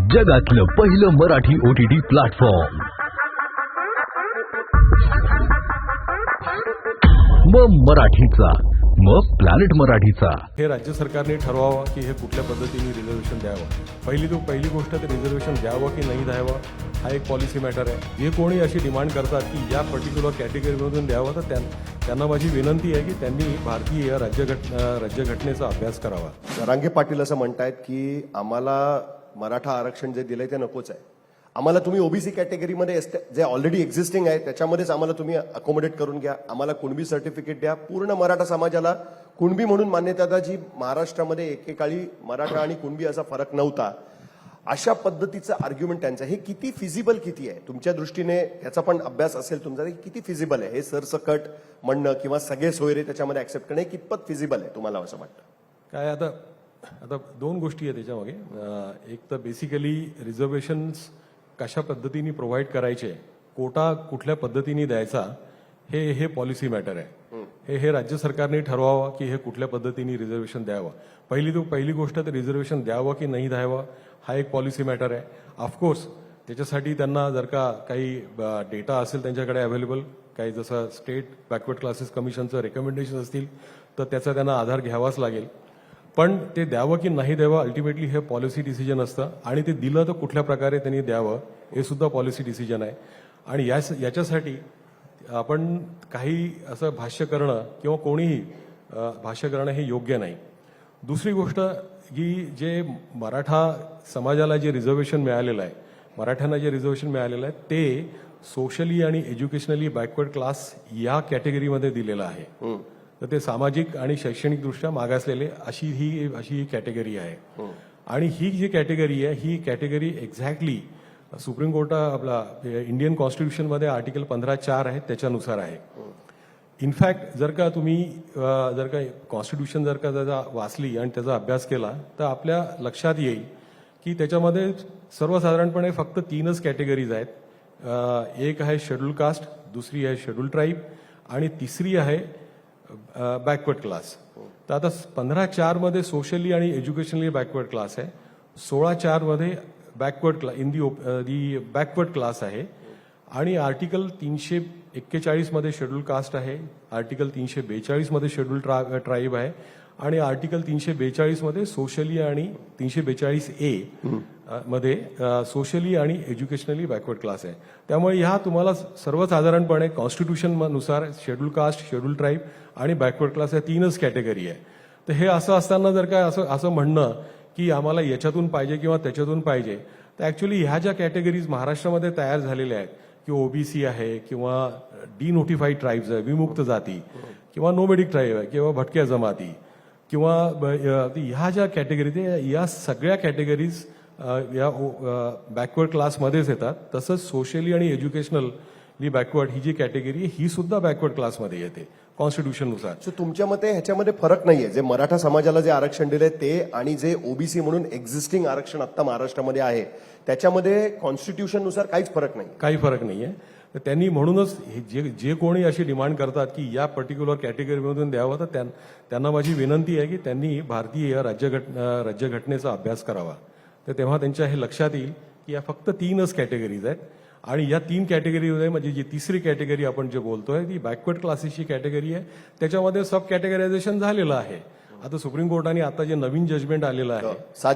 जगातलं पहिलं Marathi OTT platform मराठीचा प्लॅनेट मराठीचा। हे राज्य सरकारने ठरवावं की हे कुठल्या पद्धतीने रिझर्वेशन द्यावं। पहिली गोष्ट ते रिझर्वेशन द्यावं की नाही द्यावं हा एक पॉलिसी मॅटर आहे। जे कोणी अशी डिमांड करतात की या पर्टिक्युलर कॅटेगरीमधून द्यावं तर त्यांना माझी विनंती आहे की त्यांनी भारतीय राज्यघटनेचा अभ्यास करावा। जरांगे पाटील असं म्हणतायत की आम्हाला मराठा आरक्षण जे दिलंय ते नकोच आहे, आम्हाला तुम्ही ओबीसी कॅटेगरीमध्ये जे ऑलरेडी एक्झिस्टिंग आहे त्याच्यामध्येच आम्हाला तुम्ही अकोमोडेट करून घ्या, आम्हाला कुणबी सर्टिफिकेट द्या, पूर्ण मराठा समाजाला कुणबी म्हणून मान्यता द्या, जी महाराष्ट्रामध्ये एकेकाळी मराठा आणि कुणबी असा फरक नव्हता। अशा पद्धतीचं आर्ग्युमेंट त्यांचं हे किती फिजिबल किती आहे तुमच्या दृष्टीने, याचा पण अभ्यास असेल तुमचा, किती फिजिबल आहे हे सरसकट म्हणणं किंवा सगळे सोयरे त्याच्यामध्ये ऍक्सेप्ट करणं कितपत फिजिबल आहे तुम्हाला असं वाटतं? काय आता दोन गोष्टी आहेत त्याच्यामागे। एक तर बेसिकली रिझर्वेशन्स कशा पद्धतीने प्रोव्हाइड करायचे, कोटा कुठल्या पद्धतीने द्यायचा हे पॉलिसी मॅटर आहे। हे राज्य सरकारने ठरवावं की हे कुठल्या पद्धतीने रिझर्वेशन द्यावं। पहिली गोष्ट तर रिझर्वेशन द्यावं की नाही द्यावं हा एक पॉलिसी मॅटर आहे। ऑफकोर्स त्याच्यासाठी त्यांना जर का काही डेटा असेल त्यांच्याकडे अवेलेबल, काही जसं स्टेट बॅकवर्ड क्लासेस कमिशनचं रेकमेंडेशन असतील तर त्याचा त्यांना आधार घ्यावाच लागेल। पण ते द्यावं की नाही द्यावं अल्टिमेटली हे पॉलिसी डिसिजन असतं, आणि ते दिलं तर कुठल्या प्रकारे त्यांनी द्यावं हे सुद्धा पॉलिसी डिसिजन आहे। आणि याच्यासाठी आपण काही असं भाष्य करणं किंवा कोणीही भाष्य करणं हे योग्य नाही। दुसरी गोष्ट की जे मराठा समाजाला जे रिझर्वेशन मिळालेलं आहे, मराठ्यांना जे रिझर्वेशन मिळालेलं आहे ते सोशली आणि एज्युकेशनली बॅकवर्ड क्लास या कॅटेगरीमध्ये दिलेलं आहे। तर ते सामाजिक आणि शैक्षणिक दृष्ट्या मागासलेले अशी ही कॅटेगरी आहे। आणि ही जी कॅटेगरी आहे ही कॅटेगरी एक्झॅक्टली सुप्रीम कोर्ट आपला इंडियन कॉन्स्टिट्यूशनमध्ये आर्टिकल 15(4) आहे त्याच्यानुसार आहे। इनफॅक्ट जर का तुम्ही कॉन्स्टिट्यूशन जर का वाचली आणि त्याचा अभ्यास केला तर आपल्या लक्षात येईल की त्याच्यामध्ये सर्वसाधारणपणे फक्त 3च कॅटेगरीज आहेत। एक आहे शेड्यूल कास्ट, दुसरी आहे शेड्यूल ट्राईब आणि तिसरी आहे बॅकवर्ड क्लास। तर आता 15(4) मध्ये सोशली आणि एज्युकेशनली बॅकवर्ड क्लास आहे, 16(4) मध्ये बॅकवर्ड क्लास आहे, आणि आर्टिकल 341 मध्ये शेड्यूल कास्ट आहे, आर्टिकल 342 मध्ये शेड्यूल ट्राईब आहे, आणि आर्टिकल 342 मध्ये सोशली आणि 342A मध्ये सोशली आणि एज्युकेशनली बॅकवर्ड क्लास आहे। त्यामुळे ह्या तुम्हाला सर्वसाधारणपणे कॉन्स्टिट्यूशननुसार शेड्यूल कास्ट, शेड्यूल ट्राईब आणि बॅकवर्ड क्लास या 3च कॅटेगरी आहे। तर हे असं असताना जर का असं म्हणणं की आम्हाला याच्यातून पाहिजे किंवा त्याच्यातून पाहिजे, तर ऍक्च्युली ह्या ज्या कॅटेगरीज महाराष्ट्रामध्ये तयार झालेल्या आहेत की ओबीसी आहे किंवा डिनोटिफाईड ट्राईब्स आहे, विमुक्त जाती, किंवा नोमॅडिक ट्राईब आहे, किंवा भटक्या जमाती, किंवा ह्या ज्या कॅटेगरीज या सगळ्या कॅटेगरीज या बॅकवर्ड क्लासमध्येच येतात। तसंच सोशली आणि एज्युकेशनली बॅकवर्ड ही जी कॅटेगरी ही सुद्धा बॅकवर्ड क्लासमध्ये येते कॉन्स्टिट्यूशननुसार। सो तुमच्या मते ह्याच्यामध्ये फरक नाहीये, जे मराठा समाजाला जे आरक्षण दिले ते आणि जे ओबीसी म्हणून एक्झिस्टिंग आरक्षण आता महाराष्ट्रामध्ये आहे त्याच्यामध्ये कॉन्स्टिट्यूशननुसार काहीच फरक नाही? काही फरक नाहीये। तर त्यांनी म्हणूनच जे कोणी अशी डिमांड करतात की या पर्टिक्युलर कॅटेगरीमधून द्यावं तर त्यांना माझी विनंती आहे की त्यांनी भारतीय राज्यघटनेचा अभ्यास करावा। तर तेव्हा त्यांच्या हे लक्षात येईल की या फक्त 3च कॅटेगरीज आहेत, आणि या 3 कॅटेगरीमध्ये म्हणजे जी तिसरी कॅटेगरी आपण जे बोलतोय ती बॅकवर्ड क्लासेसची कॅटेगरी आहे, त्याच्यामध्ये सब कॅटेगरायझेशन झालेलं आहे। आता सुप्रीम कोर्टाने आता जे नवीन जजमेंट आलेलं आहे, 7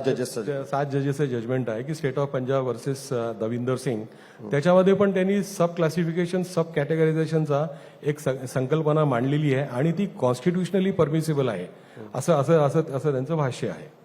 जजेसचं जजमेंट आहे की state of Punjab versus Davinder Singh, त्याच्यामध्ये पण त्यांनी सब क्लासिफिकेशन, सब कॅटेगरायझेशनचा एक संकल्पना मांडलेली आहे आणि ती कॉन्स्टिट्यूशनली परमिसिबल आहे असं त्यांचं भाष्य आहे।